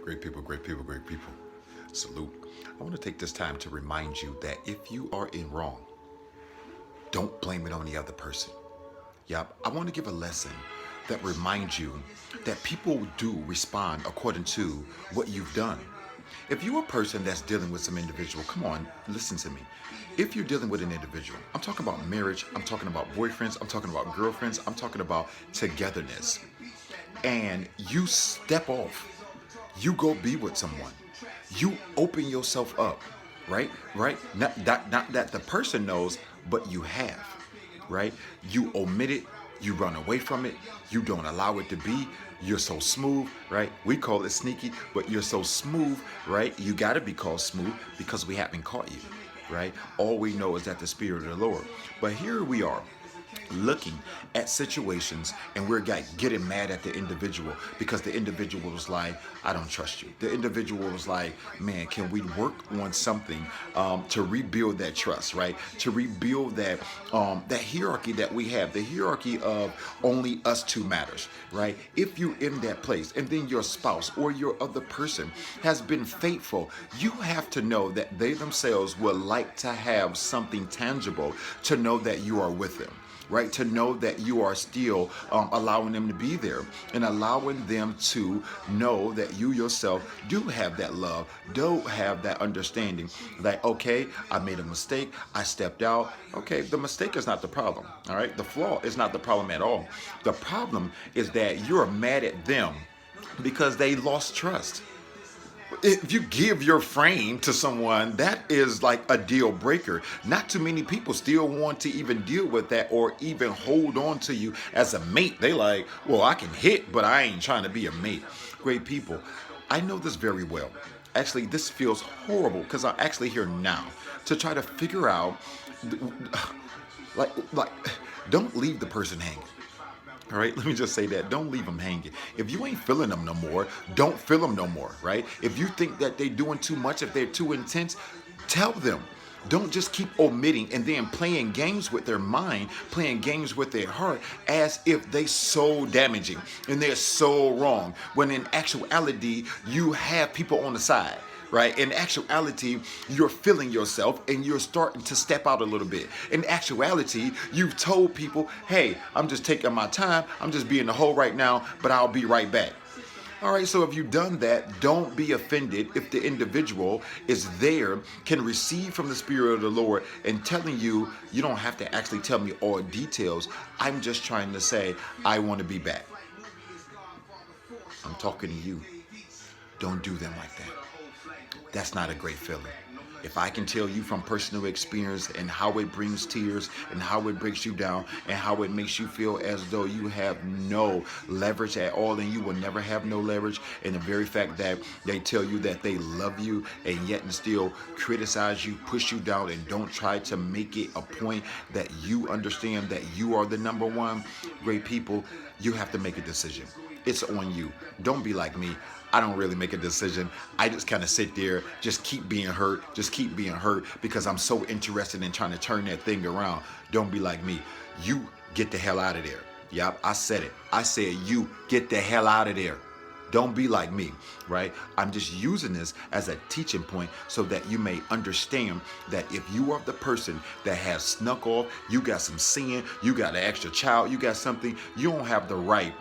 Great people, great people, great people. Salute. I want to take this time to remind you that if you are in wrong, don't blame it on the other person. Yep. I want to give a lesson that reminds you that people do respond according to what you've done. If you're a person that's dealing with some individual, come on, listen to me. If you're dealing with an individual, I'm talking about marriage, I'm talking about boyfriends, I'm talking about girlfriends, I'm talking about togetherness. And you step off, you go be with someone, you open yourself up, right? Right? Not that the person knows, but you have, right? You omit it, you run away from it, you don't allow it to be. You're so smooth, right? We call it sneaky, but you're so smooth, right? You got to be called smooth because we haven't caught you, right? All we know is that the Spirit of the Lord. But here we are, looking at situations, and we're getting mad at the individual because the individual was like, I don't trust you. The individual was like, man, can we work on something to rebuild that trust, right? To rebuild that hierarchy that we have, the hierarchy of only us two matters, right? If you're in that place and then your spouse or your other person has been faithful, you have to know that they themselves would like to have something tangible to know that you are with them, right? To know that you are still allowing them to be there and allowing them to know that you yourself do have that love, do have that understanding. Like, okay, I made a mistake, I stepped out. Okay, the mistake is not the problem, all right? The flaw is not the problem at all. The problem is that you're mad at them because they lost trust. If you give your frame to someone, that is like a deal breaker. Not too many people still want to even deal with that or even hold on to you as a mate. They like, well, I can hit, but I ain't trying to be a mate. Great people. I know this very well. Actually, this feels horrible because I'm actually here now to try to figure out, like, don't leave the person hanging. All right, let me just say that. Don't leave them hanging. If you ain't feeling them no more, don't feel them no more, right? If you think that they're doing too much, if they're too intense, tell them. Don't just keep omitting and then playing games with their mind, playing games with their heart as if they so damaging and they're so wrong. When in actuality, you have people on the side, right? In actuality, you're feeling yourself and you're starting to step out a little bit. In actuality, you've told people, hey, I'm just taking my time. I'm just being the hole right now, but I'll be right back. All right, so if you've done that, don't be offended if the individual is there, can receive from the Spirit of the Lord and telling you, you don't have to actually tell me all details. I'm just trying to say, I want to be back. I'm talking to you. Don't do them like that. That's not a great feeling. If I can tell you from personal experience and how it brings tears and how it breaks you down and how it makes you feel as though you have no leverage at all and you will never have no leverage, and the very fact that they tell you that they love you and yet and still criticize you, push you down, and don't try to make it a point that you understand that you are the number one, great people, you have to make a decision. It's on you. Don't be like me. I don't really make a decision. I just kind of sit there, just keep being hurt, because I'm so interested in trying to turn that thing around. Don't be like me. You get the hell out of there. Yep, I said it. I said you get the hell out of there. Don't be like me, right? I'm just using this as a teaching point so that you may understand that if you are the person that has snuck off, you got some sin, you got an extra child, you got something, you don't have the right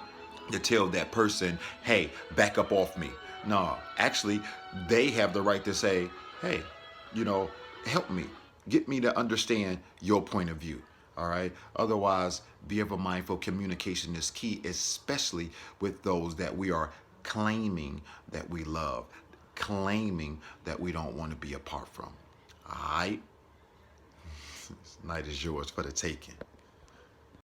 to tell that person, hey, back up off me. No, actually, they have the right to say, hey, help me. Get me to understand your point of view. All right. Otherwise, be ever mindful. Communication is key, especially with those that we are claiming that we love, claiming that we don't want to be apart from. All right. This night is yours for the taking.